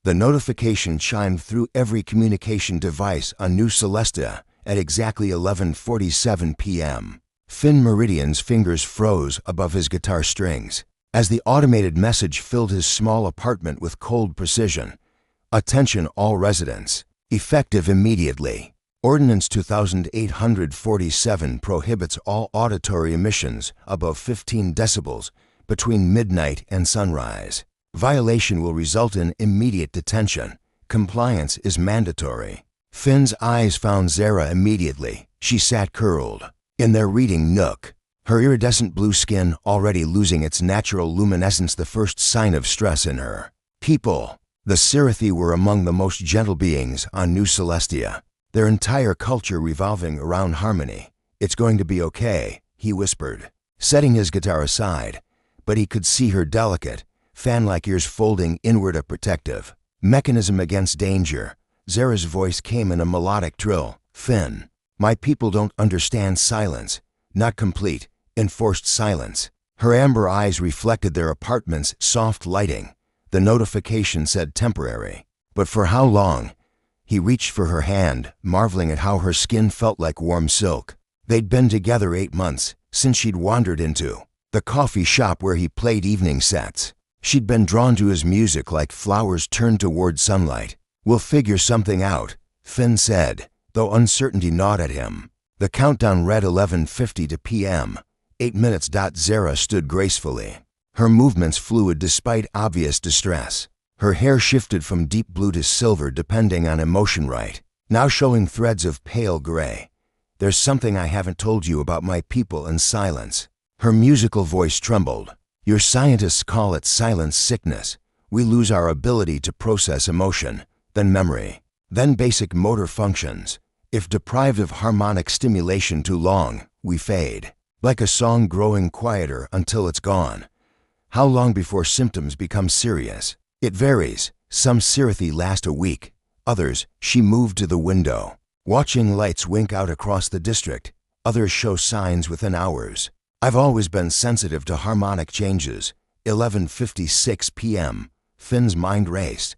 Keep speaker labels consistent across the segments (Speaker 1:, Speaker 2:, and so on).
Speaker 1: The notification chimed through every communication device on New Celestia at exactly 11:47 p.m. Finn Meridian's fingers froze above his guitar strings as the automated message filled his small apartment with cold precision. Attention all residents. Effective immediately. Ordinance 2847 prohibits all auditory emissions above 15 decibels between midnight and sunrise. Violation will result in immediate detention. Compliance is mandatory. Finn's eyes found Zara immediately. She sat curled in their reading nook, her iridescent blue skin already losing its natural luminescence, the first sign of stress in her. People. The Sirathi were among the most gentle beings on New Celestia, their entire culture revolving around harmony. "It's going to be okay," he whispered, setting his guitar aside, but he could see her delicate, fan-like ears folding inward, a protective mechanism against danger. Zara's voice came in a melodic trill. "Finn, my people don't understand silence, not complete, enforced silence." Her amber eyes reflected their apartment's soft lighting. The notification said temporary. But for how long? He reached for her hand, marveling at how her skin felt like warm silk. They'd been together 8 months, since she'd wandered into the coffee shop where he played evening sets. She'd been drawn to his music like flowers turned toward sunlight. "We'll figure something out," Finn said, though uncertainty gnawed at him. The countdown read 11:50 to p.m. 8 minutes. Zara stood gracefully, her movements fluid despite obvious distress. Her hair shifted from deep blue to silver depending on emotion, right now showing threads of pale gray. "There's something I haven't told you about my people and silence." Her musical voice trembled. "Your scientists call it silence sickness. We lose our ability to process emotion, then memory, then basic motor functions. If deprived of harmonic stimulation too long, we fade, like a song growing quieter until it's gone." "How long before symptoms become serious?" "It varies. Some Sirathi last a week. Others," she moved to the window, watching lights wink out across the district. "Others show signs within hours. I've always been sensitive to harmonic changes." 11:56 p.m. Finn's mind raced.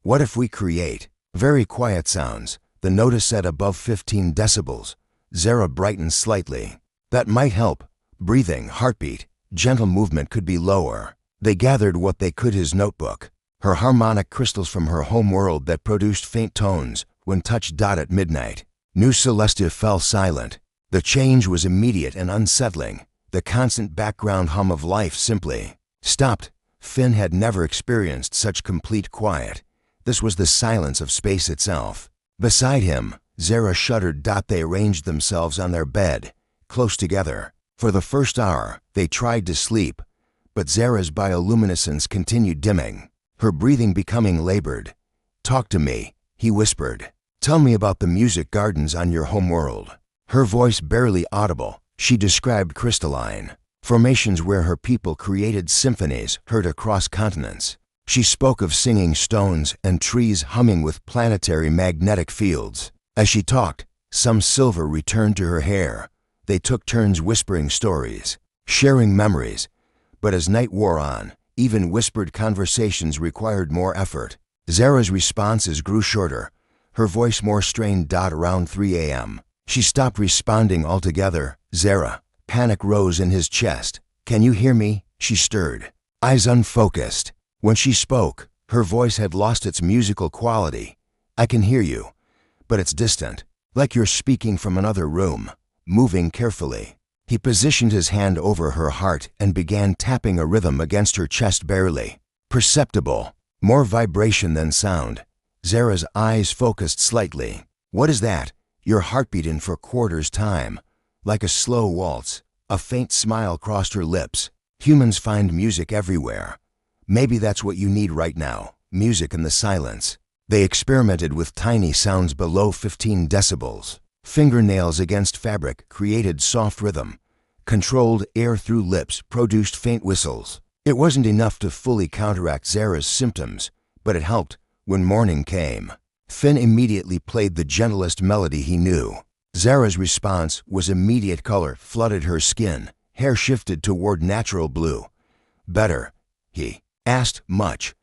Speaker 1: "What if we create very quiet sounds?" The notice said above 15 decibels. Zara brightened slightly. "That might help. Breathing, heartbeat, gentle movement could be lower." They gathered what they could: his notebook, her harmonic crystals from her home world that produced faint tones when touched. At midnight, New Celestia fell silent. The change was immediate and unsettling. The constant background hum of life simply stopped. Finn had never experienced such complete quiet. This was the silence of space itself. Beside him, Zara shuddered. They arranged themselves on their bed, close together. For the first hour, they tried to sleep, but Zara's bioluminescence continued dimming, her breathing becoming labored. "Talk to me," he whispered. "Tell me about the music gardens on your home world." Her voice barely audible, she described crystalline formations where her people created symphonies heard across continents. She spoke of singing stones and trees humming with planetary magnetic fields. As she talked, some silver returned to her hair. They took turns whispering stories, sharing memories. But as night wore on, even whispered conversations required more effort. Zara's responses grew shorter, her voice more strained. Around 3 a.m., she stopped responding altogether. "Zara." Panic rose in his chest. "Can you hear me?" She stirred, eyes unfocused. When she spoke, her voice had lost its musical quality. "I can hear you, but it's distant, like you're speaking from another room." Moving carefully, he positioned his hand over her heart and began tapping a rhythm against her chest, barely perceptible, more vibration than sound. Zara's eyes focused slightly. "What is that?" "Your heartbeat in 4/4 time, like a slow waltz." A faint smile crossed her lips. "Humans find music everywhere. Maybe that's what you need right now, music in the silence." They experimented with tiny sounds below 15 decibels. Fingernails against fabric created soft rhythm. Controlled air through lips produced faint whistles. It wasn't enough to fully counteract Zara's symptoms, but it helped. When morning came, Finn immediately played the gentlest melody he knew. Zara's response was immediate. Color flooded her skin, hair shifted toward natural blue. "Better?" he asked. "Much,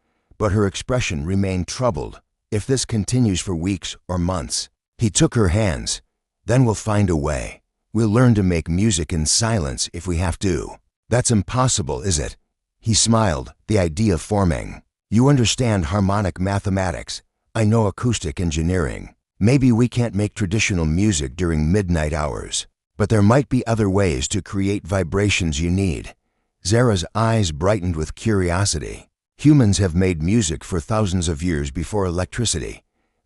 Speaker 1: but her expression remained troubled. If this continues for weeks or months, he took her hands. Then we'll find a way. We'll learn to make music in silence if we have to. That's impossible, is it? He smiled, the idea forming. You understand harmonic mathematics. I know acoustic engineering. Maybe we can't make traditional music during midnight hours, but there might be other ways to create vibrations you need. Zara's eyes brightened with curiosity. Humans have made music for thousands of years before electricity.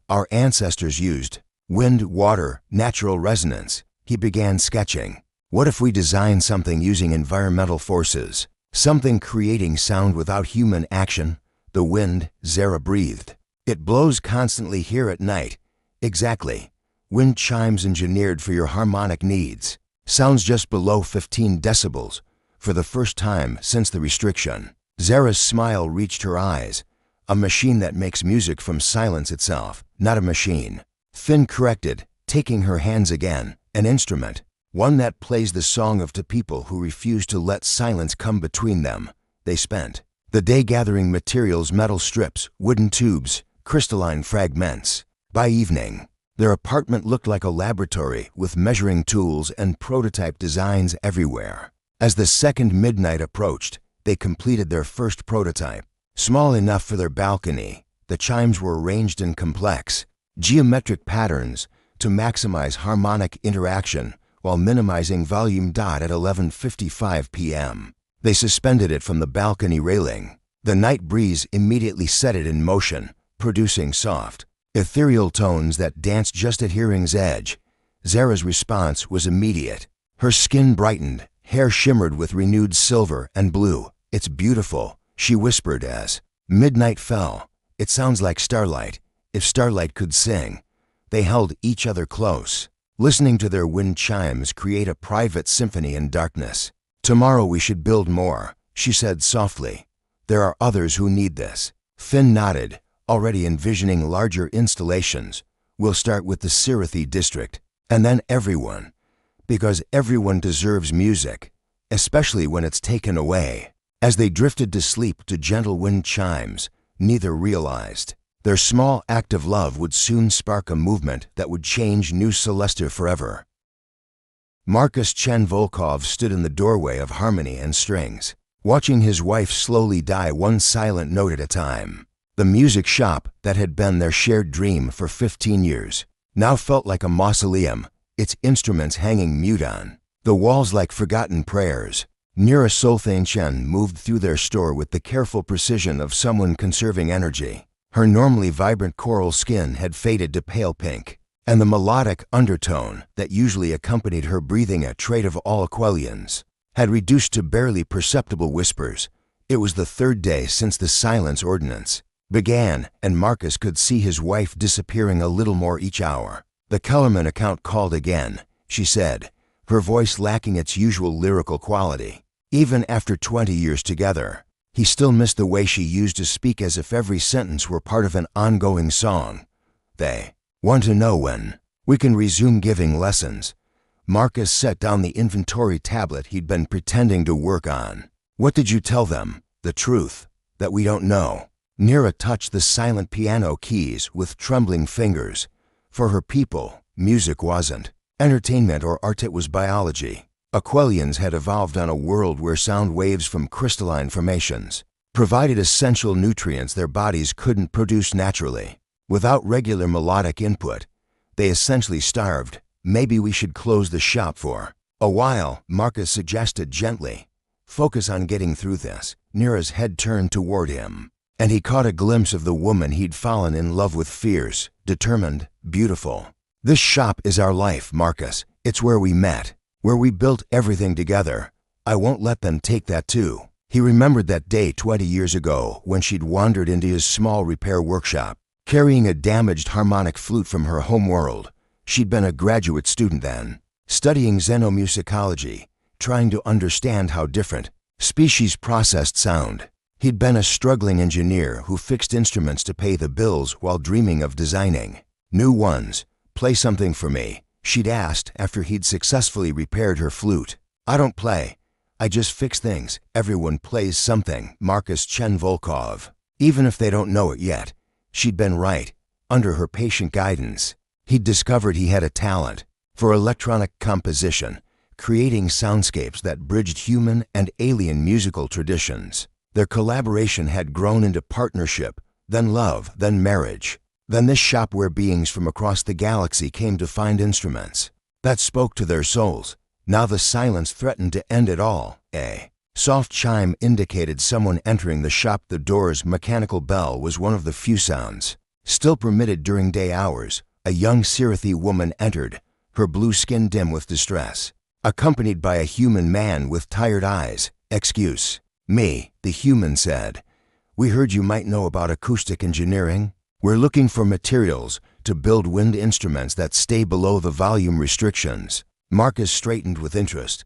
Speaker 1: Our ancestors used wind, water, natural resonance. He began sketching. What if we design something using environmental forces? Something creating sound without human action? The wind, Zara breathed. It blows constantly here at night. Exactly. Wind chimes engineered for your harmonic needs. Sounds just below 15 decibels. For the first time since the restriction. Zara's smile reached her eyes. A machine that makes music from silence itself, not a machine. Finn corrected, taking her hands again. An instrument. One that plays the song of to people who refuse to let silence come between them. They spent the day gathering materials, metal strips, wooden tubes, crystalline fragments. By evening, their apartment looked like a laboratory with measuring tools and prototype designs everywhere. As the second midnight approached, they completed their first prototype. Small enough for their balcony, the chimes were arranged in complex, geometric patterns to maximize harmonic interaction while minimizing volume. At 11:55 p.m., they suspended it from the balcony railing. The night breeze immediately set it in motion, producing soft, ethereal tones that danced just at hearing's edge. Zara's response was immediate. Her skin brightened, hair shimmered with renewed silver and blue. It's beautiful, she whispered as midnight fell. It sounds like starlight. If starlight could sing. They held each other close, listening to their wind chimes create a private symphony in darkness. Tomorrow we should build more, she said softly. There are others who need this. Finn nodded, already envisioning larger installations. We'll start with the Sirathi district, and then everyone. Because everyone deserves music, especially when it's taken away. As they drifted to sleep to gentle wind chimes, neither realized their small act of love would soon spark a movement that would change New Celestia forever. Marcus Chen Volkov stood in the doorway of harmony and strings, watching his wife slowly die one silent note at a time. The music shop that had been their shared dream for 15 years now felt like a mausoleum, its instruments hanging mute on the walls like forgotten prayers. Nira Solthane Chen moved through their store with the careful precision of someone conserving energy. Her normally vibrant coral skin had faded to pale pink, and the melodic undertone that usually accompanied her breathing, a trait of all Aquelians, had reduced to barely perceptible whispers. It was the third day since the silence ordinance began, and Marcus could see his wife disappearing a little more each hour. The Kellerman account called again, she said, her voice lacking its usual lyrical quality. Even after 20 years together, he still missed the way she used to speak, as if every sentence were part of an ongoing song. They want to know when we can resume giving lessons. Marcus set down the inventory tablet he'd been pretending to work on. What did you tell them? The truth, that we don't know. Nira touched the silent piano keys with trembling fingers. For her people, music wasn't entertainment or art, it was biology. Aquelians had evolved on a world where sound waves from crystalline formations provided essential nutrients their bodies couldn't produce naturally. Without regular melodic input, they essentially starved. Maybe we should close the shop for a while, Marcus suggested gently. Focus on getting through this. Nira's head turned toward him, and he caught a glimpse of the woman he'd fallen in love with, fierce, determined, beautiful. This shop is our life, Marcus. It's where we met, where we built everything together. I won't let them take that too. He remembered that day 20 years ago when she'd wandered into his small repair workshop, carrying a damaged harmonic flute from her home world. She'd been a graduate student then, studying xenomusicology, trying to understand how different species processed sound. He'd been a struggling engineer who fixed instruments to pay the bills while dreaming of designing new ones. Play something for me, she'd asked after he'd successfully repaired her flute. I don't play. I just fix things. Everyone plays something. Marcus Chen Volkov Even if they don't know it yet, she'd been right. Under her patient guidance, he'd discovered he had a talent for electronic composition, creating soundscapes that bridged human and alien musical traditions. Their collaboration had grown into partnership, then love, then marriage. Then this shop where beings from across the galaxy came to find instruments that spoke to their souls. Now the silence threatened to end it all. A soft chime indicated someone entering the shop. The door's mechanical bell was one of the few sounds still permitted during day hours. A young Sirathi woman entered, her blue skin dim with distress, accompanied by a human man with tired eyes. "Excuse me," the human said. "We heard you might know about acoustic engineering. We're looking for materials to build wind instruments that stay below the volume restrictions." Marcus straightened with interest.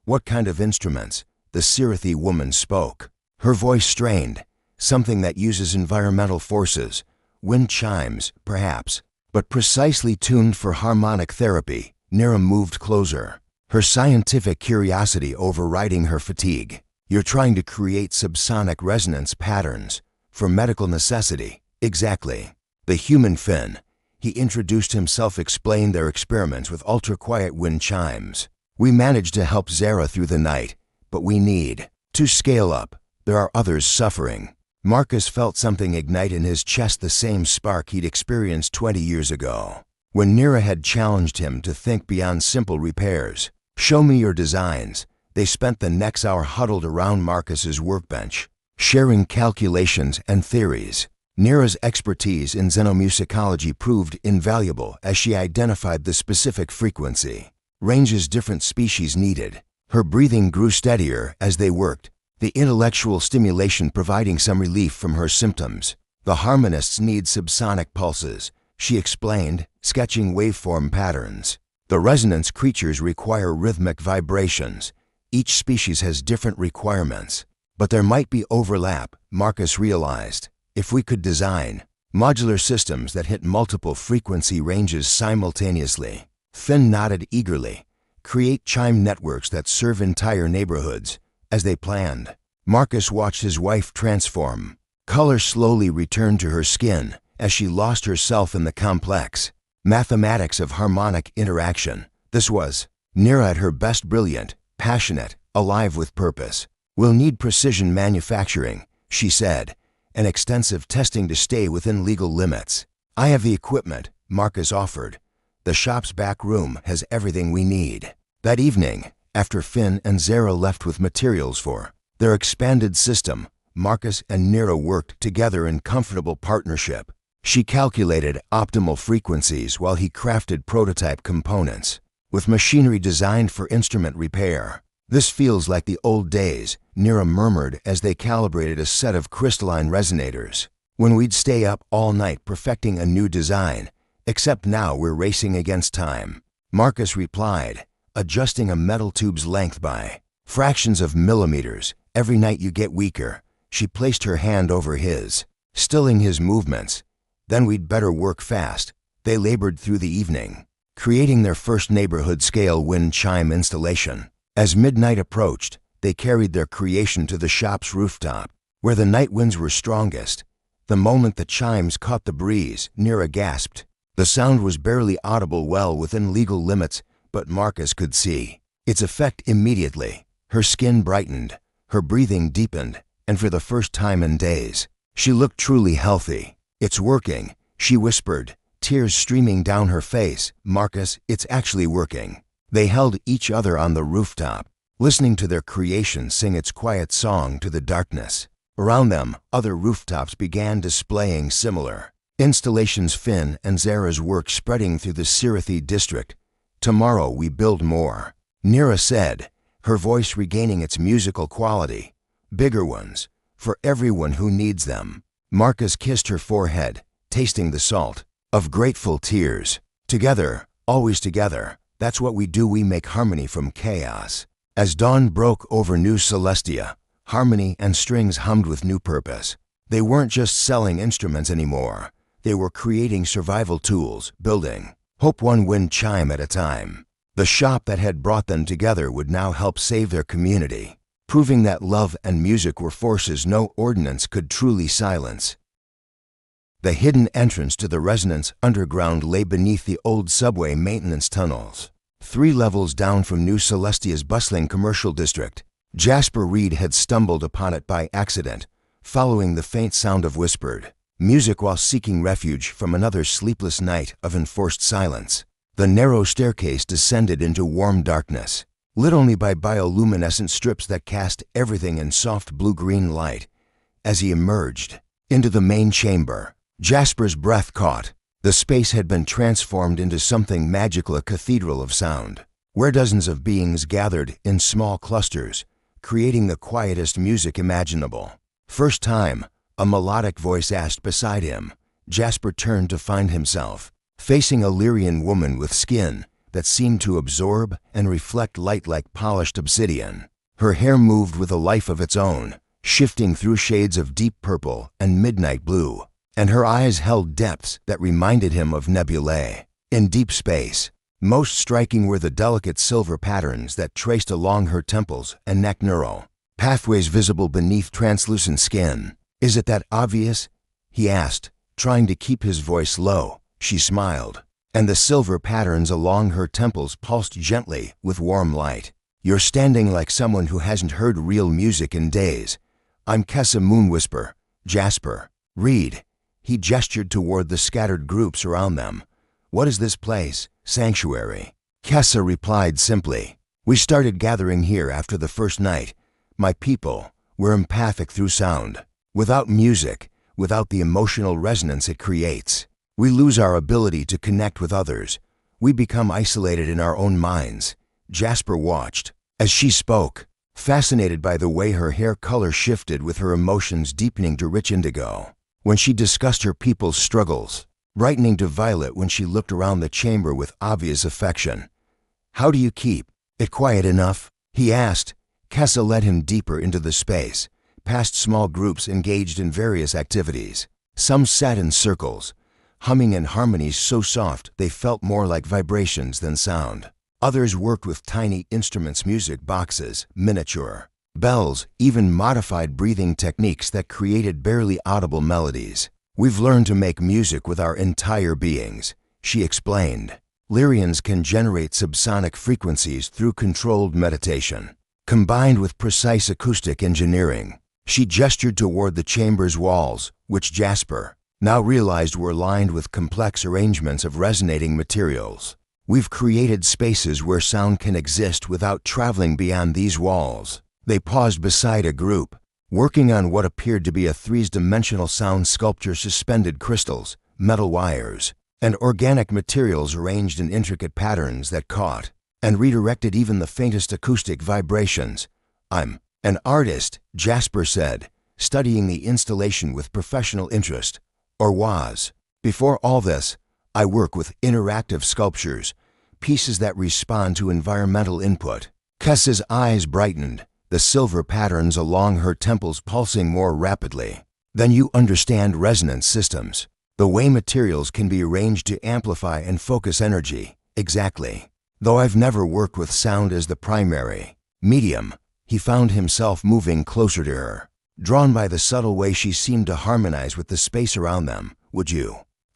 Speaker 1: "What kind of instruments?" The Sirathi woman spoke, her voice strained. "Something that uses environmental forces. Wind chimes, perhaps, but precisely tuned for harmonic therapy." Nira moved closer, her scientific curiosity overriding her fatigue. "You're trying to create subsonic resonance patterns for medical necessity." "Exactly." The human Finn, he introduced himself, explained their experiments with ultra-quiet wind chimes. "We managed to help Zara through the night, but we need to scale up. There are others suffering." Marcus felt something ignite in his chest, the same spark he'd experienced 20 years ago, when Nira had challenged him to think beyond simple repairs. "Show me your designs." They spent the next hour huddled around Marcus's workbench, sharing calculations and theories. Nira's expertise in xenomusicology proved invaluable as she identified the specific frequency ranges different species needed. Her breathing grew steadier as they worked, the intellectual stimulation providing some relief from her symptoms. "The harmonists need subsonic pulses," she explained, sketching waveform patterns. "The resonance creatures require rhythmic vibrations. Each species has different requirements, but there might be overlap." Marcus realized, if we could design modular systems that hit multiple frequency ranges simultaneously. Finn nodded eagerly. "Create chime networks that serve entire neighborhoods." As they planned, Marcus watched his wife transform. Color slowly returned to her skin as she lost herself in the complex mathematics of harmonic interaction. This was Nira at her best, brilliant, passionate, alive with purpose. "We'll need precision manufacturing," she said, "and extensive testing to stay within legal limits." "I have the equipment," Marcus offered. "The shop's back room has everything we need." That evening, after Finn and Zara left with materials for their expanded system, Marcus and Nira worked together in comfortable partnership. She calculated optimal frequencies while he crafted prototype components, with machinery designed for instrument repair. "This feels like the old days," Nira murmured as they calibrated a set of crystalline resonators. "When we'd stay up all night perfecting a new design, except now we're racing against time." Marcus replied, adjusting a metal tube's length by fractions of millimeters. "Every night you get weaker." She placed her hand over his, stilling his movements. "Then we'd better work fast." They labored through the evening, creating their first neighborhood-scale wind chime installation. As midnight approached, they carried their creation to the shop's rooftop, where the night winds were strongest. The moment the chimes caught the breeze, Nira gasped. The sound was barely audible, well within legal limits, but Marcus could see its effect immediately. Her skin brightened, her breathing deepened, and for the first time in days, she looked truly healthy. "It's working," she whispered, tears streaming down her face. "Marcus, it's actually working." They held each other on the rooftop, listening to their creation sing its quiet song to the darkness. Around them, other rooftops began displaying similar installations, Finn and Zara's work spreading through the Sirathi district. "Tomorrow we build more," Nira said, her voice regaining its musical quality. "Bigger ones, for everyone who needs them." Marcus kissed her forehead, tasting the salt of grateful tears. "Together, always together, that's what we do. We make harmony from chaos." As dawn broke over New Celestia, harmony and strings hummed with new purpose. They weren't just selling instruments anymore. They were creating survival tools, building hope one wind chime at a time. The shop that had brought them together would now help save their community. proving that love and music were forces no ordinance could truly silence. The hidden entrance to the Resonance Underground lay beneath the old subway maintenance tunnels, 3 levels down from New Celestia's bustling commercial district. Jasper Reed had stumbled upon it by accident, following the faint sound of whispered music while seeking refuge from another sleepless night of enforced silence. The narrow staircase descended into warm darkness, lit only by bioluminescent strips that cast everything in soft blue-green light. As he emerged into the main chamber, Jasper's breath caught. The space had been transformed into something magical, a cathedral of sound, where dozens of beings gathered in small clusters, creating the quietest music imaginable. First time, a melodic voice asked beside him. Jasper turned to find himself facing a Lyrian woman with skin that seemed to absorb and reflect light like polished obsidian. Her hair moved with a life of its own, shifting through shades of deep purple and midnight blue, and her eyes held depths that reminded him of nebulae in deep space. Most striking were the delicate silver patterns that traced along her temples and neck, neural pathways visible beneath translucent skin. "Is it that obvious?" he asked, trying to keep his voice low. She smiled, and the silver patterns along her temples pulsed gently with warm light. "You're standing like someone who hasn't heard real music in days." "I'm Kessa Moonwhisper, Jasper Reed." He gestured toward the scattered groups around them. "What is this place?" "Sanctuary," Kessa replied simply. "We started gathering here after the first night. My people were empathic through sound. Without music, without the emotional resonance it creates, we lose our ability to connect with others. We become isolated in our own minds." Jasper watched as she spoke, fascinated by the way her hair color shifted with her emotions deepening to rich indigo when she discussed her people's struggles, brightening to violet when she looked around the chamber with obvious affection. "How do you keep it quiet enough?" he asked. Kessa led him deeper into the space, past small groups engaged in various activities. Some sat in circles, humming in harmonies so soft they felt more like vibrations than sound. Others worked with tiny instruments, music boxes, miniature bells, even modified breathing techniques that created barely audible melodies. "We've learned to make music with our entire beings," she explained. "Lyrians can generate subsonic frequencies through controlled meditation, combined with precise acoustic engineering." She gestured toward the chamber's walls, which Jasper now realized were lined with complex arrangements of resonating materials. "We've created spaces where sound can exist without traveling beyond these walls." They paused beside a group, working on what appeared to be a 3-dimensional sound sculpture. Suspended crystals, metal wires, and organic materials arranged in intricate patterns that caught and redirected even the faintest acoustic vibrations. "I'm an artist," Jasper said, studying the installation with professional interest. "Or was. Before all this, I work with interactive sculptures, pieces that respond to environmental input." Kessa's eyes brightened, the silver patterns along her temples pulsing more rapidly. "Then you understand resonance systems, the way materials can be arranged to amplify and focus energy." "Exactly. Though I've never worked with sound as the primary medium." He found himself moving closer to her, drawn by the subtle way she seemed to harmonize with the space around them.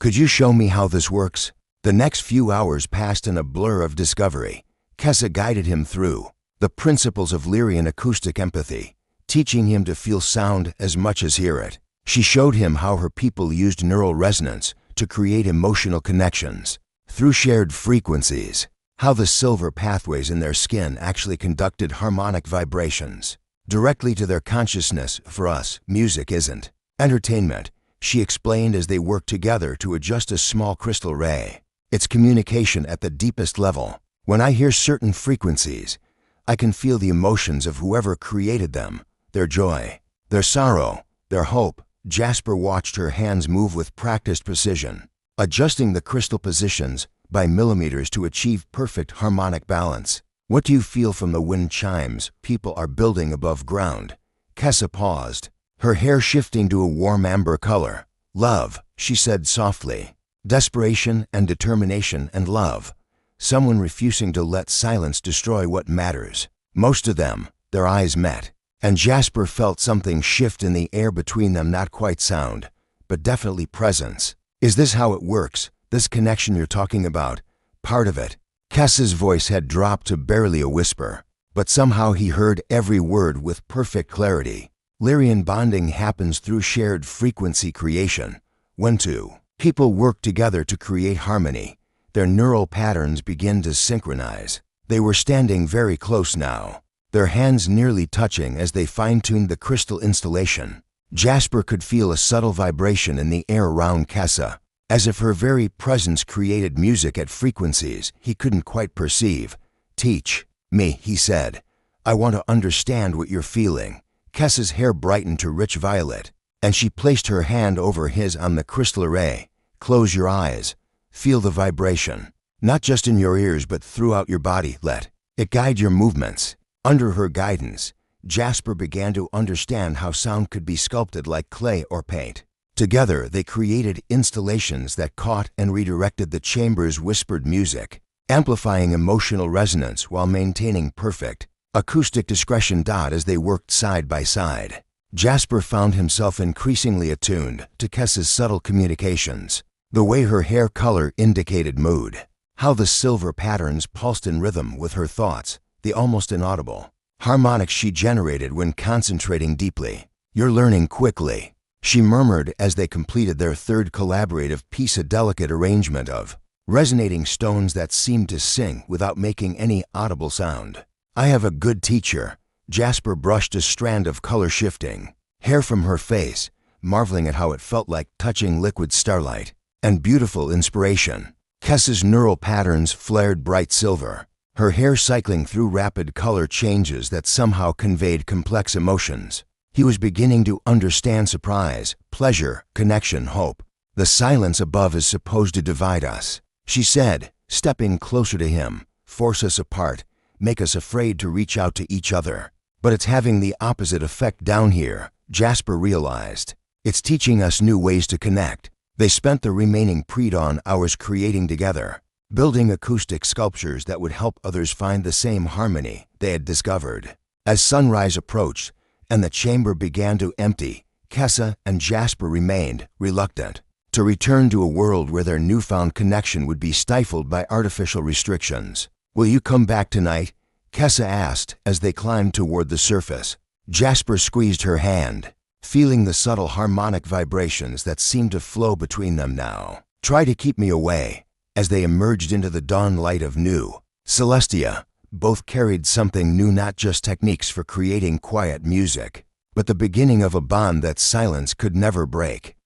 Speaker 1: Could you show me how this works?" The next few hours passed in a blur of discovery. Kessa guided him through the principles of Lyrian acoustic empathy, teaching him to feel sound as much as hear it. She showed him how her people used neural resonance to create emotional connections through shared frequencies, how the silver pathways in their skin actually conducted harmonic vibrations directly to their consciousness. "For us, music isn't entertainment," she explained as they worked together to adjust a small crystal ray. "It's communication at the deepest level. When I hear certain frequencies, I can feel the emotions of whoever created them, their joy, their sorrow, their hope." Jasper watched her hands move with practiced precision, adjusting the crystal positions by millimeters to achieve perfect harmonic balance. "What do you feel from the wind chimes people are building above ground?" Kessa paused, her hair shifting to a warm amber color. "Love," she said softly. "Desperation and determination and love. Someone refusing to let silence destroy what matters." Most of them, their eyes met, and Jasper felt something shift in the air between them, not quite sound, but definitely presence. Is this how it works? This connection you're talking about? Part of it. Kessa's voice had dropped to barely a whisper, but somehow he heard every word with perfect clarity. Lyrian bonding happens through shared frequency creation. When two people work together to create harmony, their neural patterns begin to synchronize. They were standing very close now, their hands nearly touching as they fine-tuned the crystal installation. Jasper could feel a subtle vibration in the air around Kessa, as if her very presence created music at frequencies he couldn't quite perceive. "Teach me," he said. "I want to understand what you're feeling." Kessa's hair brightened to rich violet, and she placed her hand over his on the crystal array. "Close your eyes. Feel the vibration, not just in your ears but throughout your body. Let it guide your movements." Under her guidance, Jasper began to understand how sound could be sculpted like clay or paint. Together, they created installations that caught and redirected the chamber's whispered music, amplifying emotional resonance while maintaining perfect acoustic discretion. As they worked side by side, Jasper found himself increasingly attuned to Kessa's subtle communications. The way her hair color indicated mood, how the silver patterns pulsed in rhythm with her thoughts, the almost inaudible harmonics she generated when concentrating deeply. "You're learning quickly," she murmured as they completed their third collaborative piece, a delicate arrangement of resonating stones that seemed to sing without making any audible sound. "I have a good teacher." Jasper brushed a strand of color-shifting hair from her face, marveling at how it felt like touching liquid starlight. "And beautiful inspiration." Kessa's neural patterns flared bright silver, her hair cycling through rapid color changes that somehow conveyed complex emotions. He was beginning to understand surprise, pleasure, connection, hope. "The silence above is supposed to divide us," she said, stepping closer to him, "force us apart, make us afraid to reach out to each other. But it's having the opposite effect down here," Jasper realized. "It's teaching us new ways to connect." They spent the remaining pre-dawn hours creating together, building acoustic sculptures that would help others find the same harmony they had discovered. As sunrise approached and the chamber began to empty, Kessa and Jasper remained reluctant to return to a world where their newfound connection would be stifled by artificial restrictions. "Will you come back tonight?" Kessa asked as they climbed toward the surface. Jasper squeezed her hand, feeling the subtle harmonic vibrations that seemed to flow between them now. "Try to keep me away." As they emerged into the dawn light of New Celestia, both carried something new, not just techniques for creating quiet music, but the beginning of a bond that silence could never break.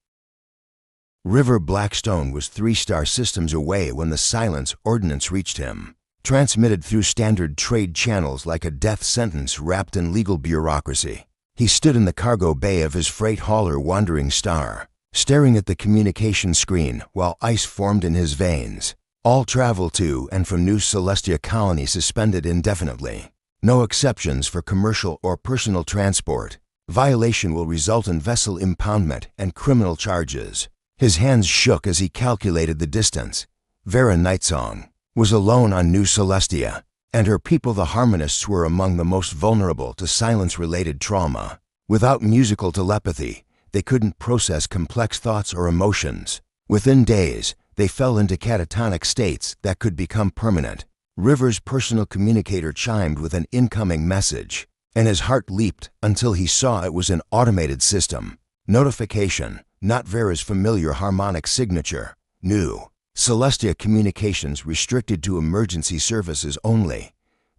Speaker 1: River Blackstone was 3-star systems away when the silence ordinance reached him, transmitted through standard trade channels like a death sentence wrapped in legal bureaucracy. He stood in the cargo bay of his freight hauler Wandering Star, staring at the communication screen while ice formed in his veins. All travel to and from New Celestia colony suspended indefinitely. No exceptions for commercial or personal transport. Violation will result in vessel impoundment and criminal charges. His hands shook as he calculated the distance. Vera Nightsong was alone on New Celestia, and her people, the Harmonists, were among the most vulnerable to silence-related trauma. Without musical telepathy, they couldn't process complex thoughts or emotions. Within days, they fell into catatonic states that could become permanent. River's personal communicator chimed with an incoming message, and his heart leaped until he saw it was an automated system. Notification, not Vera's familiar harmonic signature. New Celestia communications restricted to emergency services only.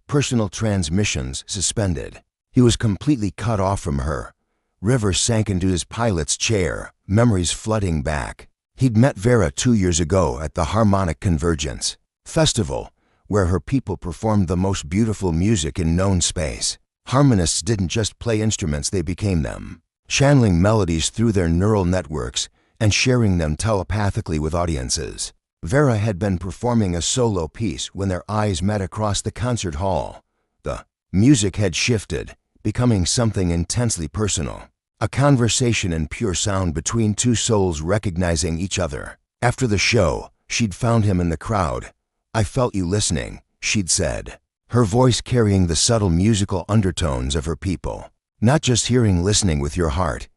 Speaker 1: Personal transmissions suspended. He was completely cut off from her. River sank into his pilot's chair, memories flooding back. He'd met Vera 2 years ago at the Harmonic Convergence Festival, where her people performed the most beautiful music in known space. Harmonists didn't just play instruments, they became them, channeling melodies through their neural networks and sharing them telepathically with audiences. Vera had been performing a solo piece when their eyes met across the concert hall. The music had shifted, becoming something intensely personal. A conversation in pure sound between two souls recognizing each other. After the show, she'd found him in the crowd. "I felt you listening," she'd said, her voice carrying the subtle musical undertones of her people. Not just hearing, listening with your heart.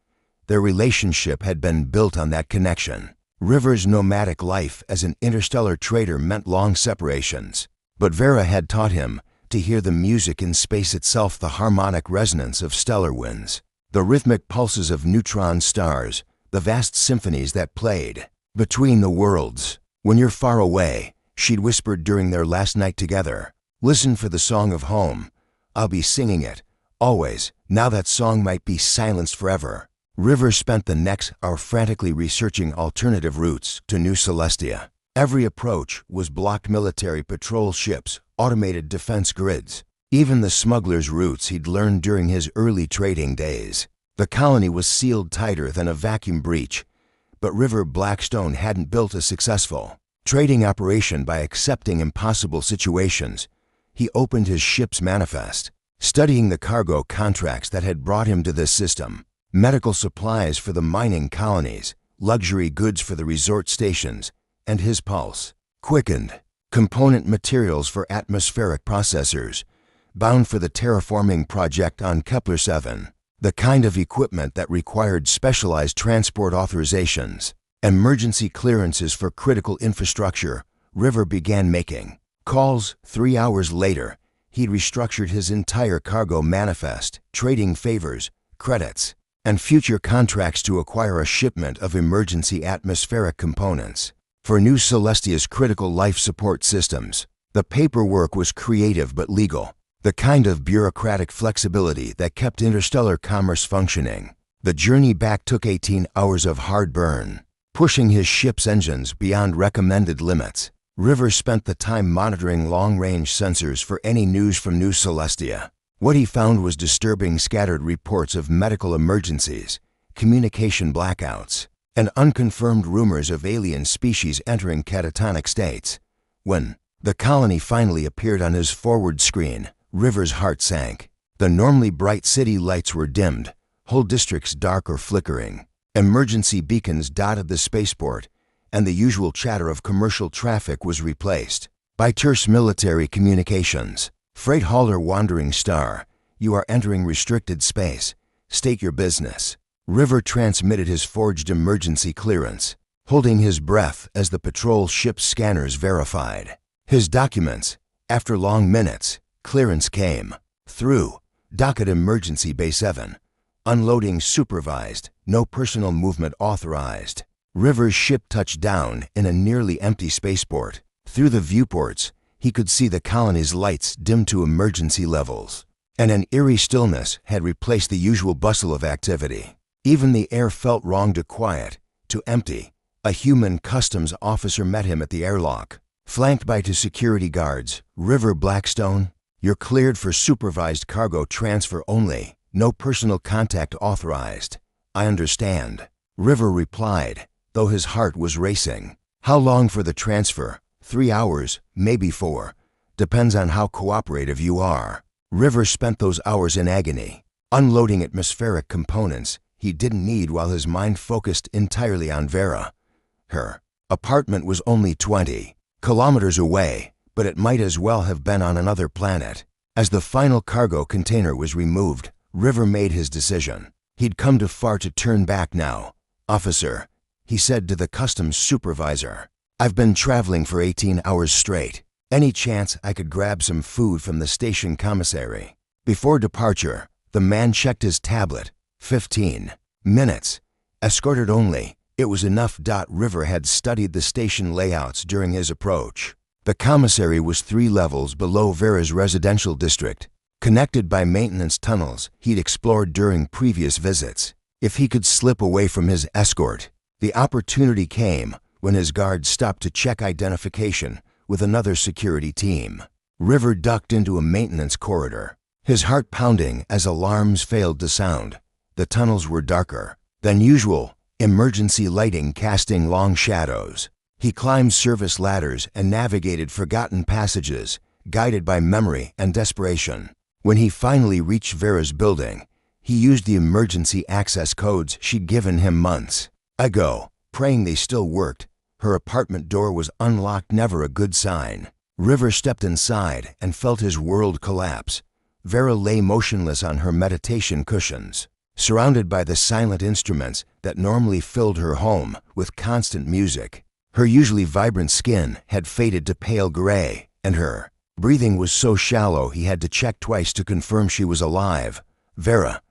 Speaker 1: Their relationship had been built on that connection. River's nomadic life as an interstellar trader meant long separations. But Vera had taught him to hear the music in space itself, the harmonic resonance of stellar winds, the rhythmic pulses of neutron stars, the vast symphonies that played between the worlds. When you're far away, she'd whispered during their last night together, listen for the song of home. I'll be singing it, always. Now that song might be silenced forever. River spent the next hour frantically researching alternative routes to New Celestia. Every approach was blocked military patrol ships, automated defense grids, even the smuggler's routes he'd learned during his early trading days. The colony was sealed tighter than a vacuum breach, but River Blackstone hadn't built a successful trading operation by accepting impossible situations. He opened his ship's manifest, studying the cargo contracts that had brought him to this system. Medical supplies for the mining colonies, luxury goods for the resort stations, and his pulse quickened. Component materials for atmospheric processors, bound for the terraforming project on Kepler 7, the kind of equipment that required specialized transport authorizations, emergency clearances for critical infrastructure. River began making calls. 3 hours later, he'd restructured his entire cargo manifest, trading favors, credits, and future contracts to acquire a shipment of emergency atmospheric components for New Celestia's critical life support systems. The paperwork was creative but legal, the kind of bureaucratic flexibility that kept interstellar commerce functioning. The journey back took 18 hours of hard burn, pushing his ship's engines beyond recommended limits. River spent the time monitoring long-range sensors for any news from New Celestia. What he found was disturbing scattered reports of medical emergencies, communication blackouts, and unconfirmed rumors of alien species entering catatonic states. When the colony finally appeared on his forward screen, River's heart sank. The normally bright city lights were dimmed, whole districts dark or flickering. Emergency beacons dotted the spaceport, and the usual chatter of commercial traffic was replaced by terse military communications. Freight hauler Wandering Star, you are entering restricted space. State your business. River transmitted his forged emergency clearance, holding his breath as the patrol ship's scanners verified his documents. After long minutes, clearance came through. Docket Emergency Bay 7. Unloading supervised, no personal movement authorized. River's ship touched down in a nearly empty spaceport. Through the viewports, he could see the colony's lights dim to emergency levels, and an eerie stillness had replaced the usual bustle of activity. Even the air felt wrong, to quiet, to empty. A human customs officer met him at the airlock, flanked by 2 security guards. River Blackstone, you're cleared for supervised cargo transfer only. No personal contact authorized. I understand. River replied, though his heart was racing. How long for the transfer? 3 hours, maybe 4. Depends on how cooperative you are. River spent those hours in agony, unloading atmospheric components he didn't need while his mind focused entirely on Vera. Her apartment was only 20 kilometers away, but it might as well have been on another planet. As the final cargo container was removed, River made his decision. He'd come too far to turn back now. Officer, he said to the customs supervisor, I've been traveling for 18 hours straight. Any chance I could grab some food from the station commissary? Before departure, the man checked his tablet. 15 minutes. Escorted only. It was enough. River had studied the station layouts during his approach. The commissary was 3 levels below Vera's residential district, connected by maintenance tunnels he'd explored during previous visits. If he could slip away from his escort, the opportunity came when his guards stopped to check identification with another security team. River ducked into a maintenance corridor, his heart pounding as alarms failed to sound. The tunnels were darker than usual, emergency lighting casting long shadows. He climbed service ladders and navigated forgotten passages, guided by memory and desperation. When he finally reached Vera's building, he used the emergency access codes she'd given him months ago, praying they still worked. Her apartment door was unlocked, never a good sign. River stepped inside and felt his world collapse. Vera lay motionless on her meditation cushions, surrounded by the silent instruments that normally filled her home with constant music. Her usually vibrant skin had faded to pale gray, and her breathing was so shallow he had to check twice to confirm she was alive. "Vera."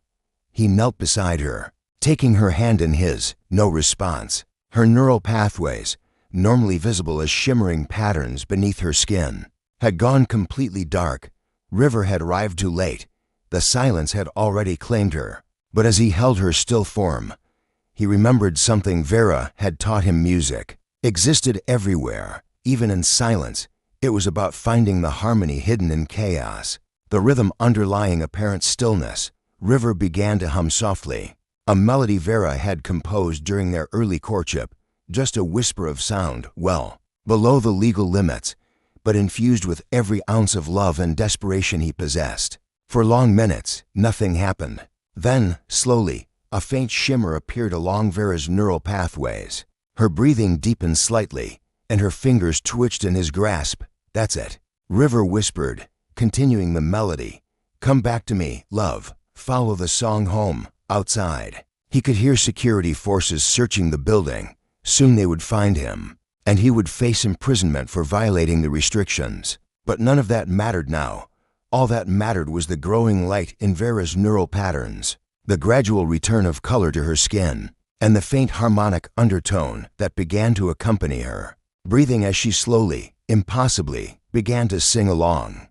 Speaker 1: He knelt beside her, taking her hand in his. No response. Her neural pathways, normally visible as shimmering patterns beneath her skin, had gone completely dark. River had arrived too late. The silence had already claimed her. But as he held her still form, he remembered something Vera had taught him. Music existed everywhere, even in silence. It was about finding the harmony hidden in chaos, the rhythm underlying apparent stillness. River began to hum softly, a melody Vera had composed during their early courtship, just a whisper of sound, well below the legal limits, but infused with every ounce of love and desperation he possessed. For long minutes, nothing happened. Then, slowly, a faint shimmer appeared along Vera's neural pathways. Her breathing deepened slightly, and her fingers twitched in his grasp. "That's it," River whispered, continuing the melody. "Come back to me, love. Follow the song home." Outside, he could hear security forces searching the building. Soon they would find him, and he would face imprisonment for violating the restrictions. But none of that mattered now. All that mattered was the growing light in Vera's neural patterns, the gradual return of color to her skin, and the faint harmonic undertone that began to accompany her breathing as she slowly, impossibly, began to sing along.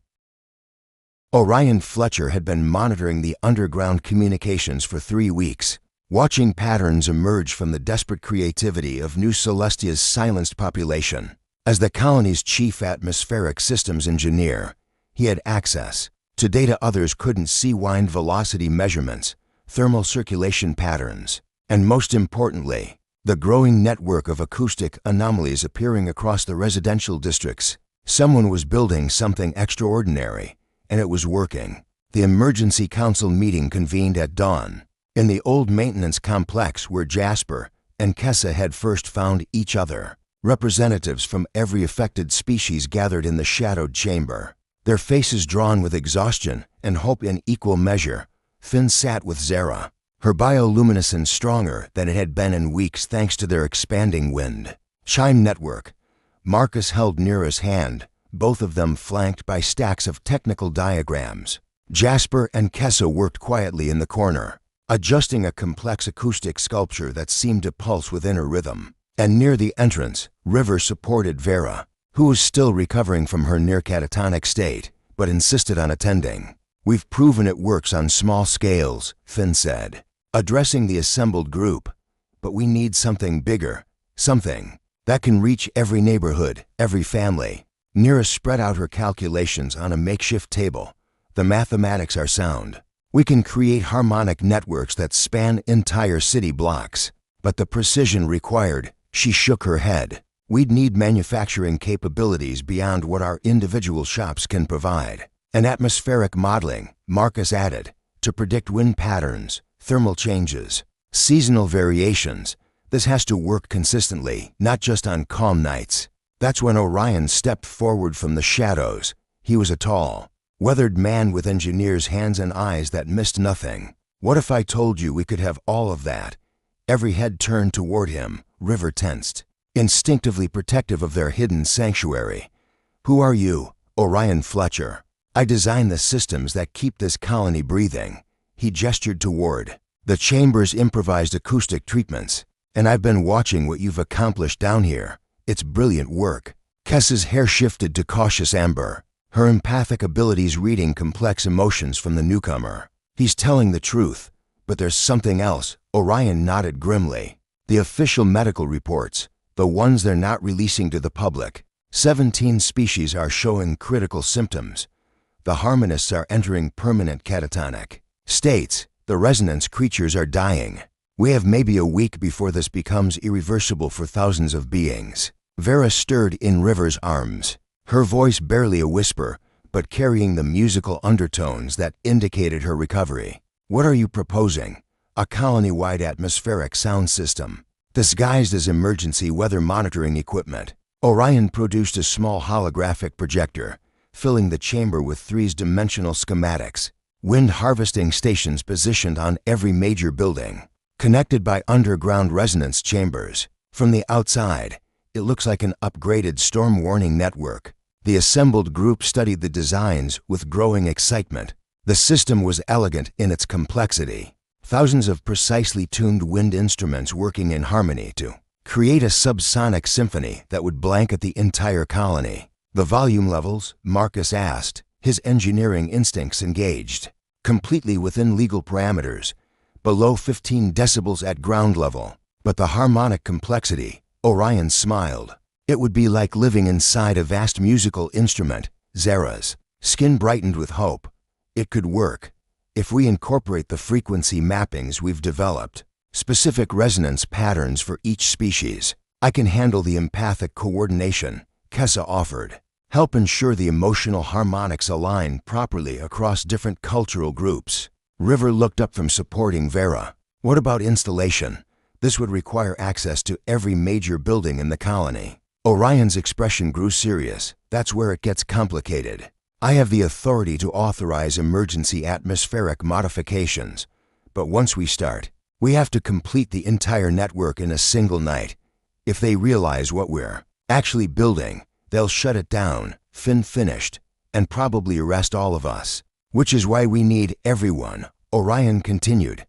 Speaker 1: Orion Fletcher had been monitoring the underground communications for 3 weeks, watching patterns emerge from the desperate creativity of New Celestia's silenced population. As the colony's chief atmospheric systems engineer, he had access to data others couldn't see: wind velocity measurements, thermal circulation patterns, and most importantly, the growing network of acoustic anomalies appearing across the residential districts. Someone was building something extraordinary, and it was working. The emergency council meeting convened at dawn in the old maintenance complex where Jasper and Kessa had first found each other. Representatives from every affected species gathered in the shadowed chamber, their faces drawn with exhaustion and hope in equal measure. Finn sat with Zara, her bioluminescence stronger than it had been in weeks thanks to their expanding wind chime network. Marcus held Nira's hand, both of them flanked by stacks of technical diagrams. Jasper and Kessa worked quietly in the corner, adjusting a complex acoustic sculpture that seemed to pulse within her rhythm. And near the entrance, River supported Vera, who was still recovering from her near-catatonic state, but insisted on attending. "We've proven it works on small scales," Finn said, addressing the assembled group. "But we need something bigger, something that can reach every neighborhood, every family." Nira spread out her calculations on a makeshift table. "The mathematics are sound. We can create harmonic networks that span entire city blocks. But the precision required," she shook her head. "We'd need manufacturing capabilities beyond what our individual shops can provide. And atmospheric modeling," Marcus added, "to predict wind patterns, thermal changes, seasonal variations. This has to work consistently, not just on calm nights." That's when Orion stepped forward from the shadows. He was a tall, weathered man with engineer's hands and eyes that missed nothing. "What if I told you we could have all of that?" Every head turned toward him. River tensed, instinctively protective of their hidden sanctuary. "Who are you?" "Orion Fletcher. I design the systems that keep this colony breathing." He gestured toward the chamber's improvised acoustic treatments. "And I've been watching what you've accomplished down here. It's brilliant work." Kessa's hair shifted to cautious amber, her empathic abilities reading complex emotions from the newcomer. "He's telling the truth, but there's something else." Orion nodded grimly. "The official medical reports, the ones they're not releasing to the public. 17 species are showing critical symptoms. The harmonists are entering permanent catatonic states. The resonance creatures are dying. We have maybe a week before this becomes irreversible for thousands of beings." Vera stirred in River's arms, her voice barely a whisper, but carrying the musical undertones that indicated her recovery. "What are you proposing?" "A colony-wide atmospheric sound system, disguised as emergency weather monitoring equipment." Orion produced a small holographic projector, filling the chamber with three-dimensional schematics. Wind harvesting stations positioned on every major building, connected by underground resonance chambers. From the outside, it looks like an upgraded storm warning network. The assembled group studied the designs with growing excitement. The system was elegant in its complexity. Thousands of precisely tuned wind instruments working in harmony to create a subsonic symphony that would blanket the entire colony. The volume levels, Marcus asked, his engineering instincts engaged. Completely within legal parameters, below 15 decibels at ground level. But the harmonic complexity, Orion smiled. It would be like living inside a vast musical instrument. Zara's skin brightened with hope. It could work. If we incorporate the frequency mappings we've developed, specific resonance patterns for each species, I can handle the empathic coordination, Kessa offered. Help ensure the emotional harmonics align properly across different cultural groups. River looked up from supporting Vera. What about installation? This would require access to every major building in the colony. Orion's expression grew serious. That's where it gets complicated. I have the authority to authorize emergency atmospheric modifications, but once we start, we have to complete the entire network in a single night. If they realize what we're actually building, they'll shut it down, Finn finished, and probably arrest all of us. Which is why we need everyone, Orion continued.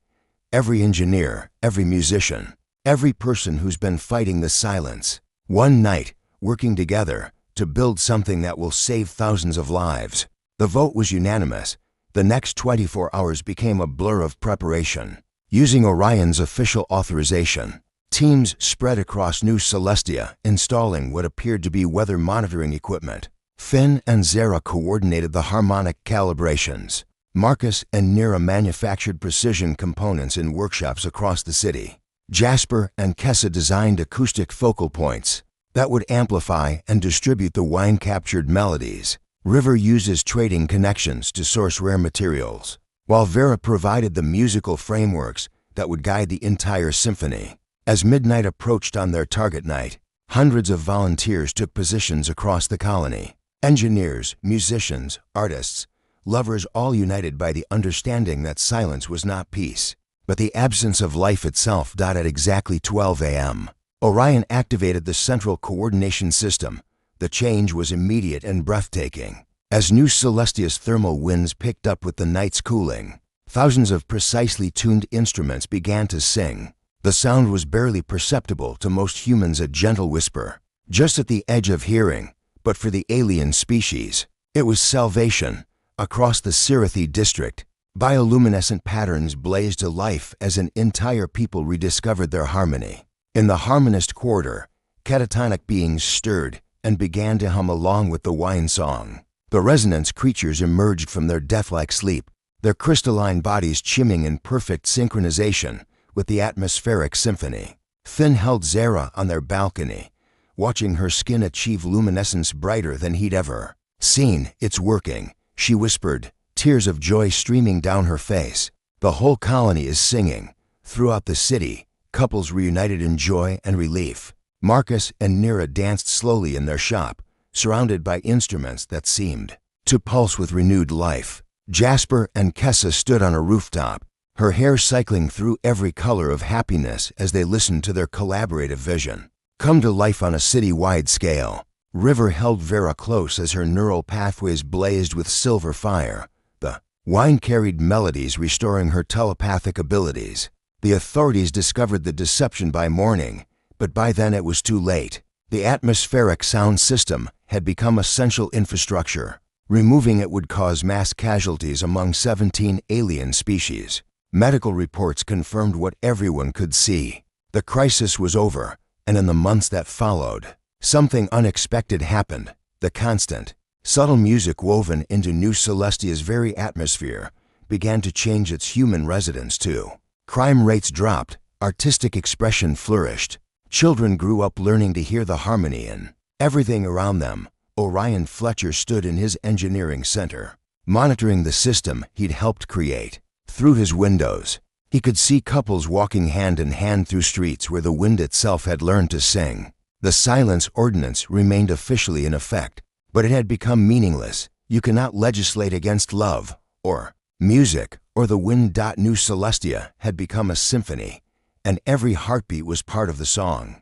Speaker 1: Every engineer, every musician, every person who's been fighting the silence. One night, working together, to build something that will save thousands of lives. The vote was unanimous. The next 24 hours became a blur of preparation. Using Orion's official authorization, teams spread across New Celestia, installing what appeared to be weather monitoring equipment. Finn and Zara coordinated the harmonic calibrations. Marcus and Nira manufactured precision components in workshops across the city. Jasper and Kessa designed acoustic focal points that would amplify and distribute the wine-captured melodies. River uses trading connections to source rare materials, while Vera provided the musical frameworks that would guide the entire symphony. As midnight approached on their target night, hundreds of volunteers took positions across the colony. Engineers, musicians, artists, lovers, all united by the understanding that silence was not peace, but the absence of life itself. At exactly 12 a.m., Orion activated the central coordination system. The change was immediate and breathtaking. As New Celestia's thermal winds picked up with the night's cooling, thousands of precisely tuned instruments began to sing. The sound was barely perceptible to most humans, a gentle whisper, just at the edge of hearing, but for the alien species, it was salvation. Across the Sirathi district, bioluminescent patterns blazed to life as an entire people rediscovered their harmony. In the harmonist quarter, catatonic beings stirred and began to hum along with the wine song. The resonance creatures emerged from their death-like sleep, their crystalline bodies chiming in perfect synchronization with the atmospheric symphony. Finn held Zara on their balcony, watching her skin achieve luminescence brighter than he'd ever seen. It's working, she whispered, tears of joy streaming down her face. The whole colony is singing. Throughout the city, couples reunited in joy and relief. Marcus and Nira danced slowly in their shop, surrounded by instruments that seemed to pulse with renewed life. Jasper and Kessa stood on a rooftop, her hair cycling through every color of happiness as they listened to their collaborative vision come to life on a city-wide scale. River held Vera close as her neural pathways blazed with silver fire, the wine-carried melodies restoring her telepathic abilities. The authorities discovered the deception by morning, but by then it was too late. The atmospheric sound system had become essential infrastructure. Removing it would cause mass casualties among 17 alien species. Medical reports confirmed what everyone could see. The crisis was over, and in the months that followed, something unexpected happened. The constant, subtle music woven into New Celestia's very atmosphere began to change its human residents too. Crime rates dropped, artistic expression flourished. Children grew up learning to hear the harmony in everything around them. Orion Fletcher stood in his engineering center, monitoring the system he'd helped create. Through his windows, he could see couples walking hand in hand through streets where the wind itself had learned to sing. The silence ordinance remained officially in effect, but it had become meaningless. You cannot legislate against love, or music, or the wind. New Celestia had become a symphony, and every heartbeat was part of the song.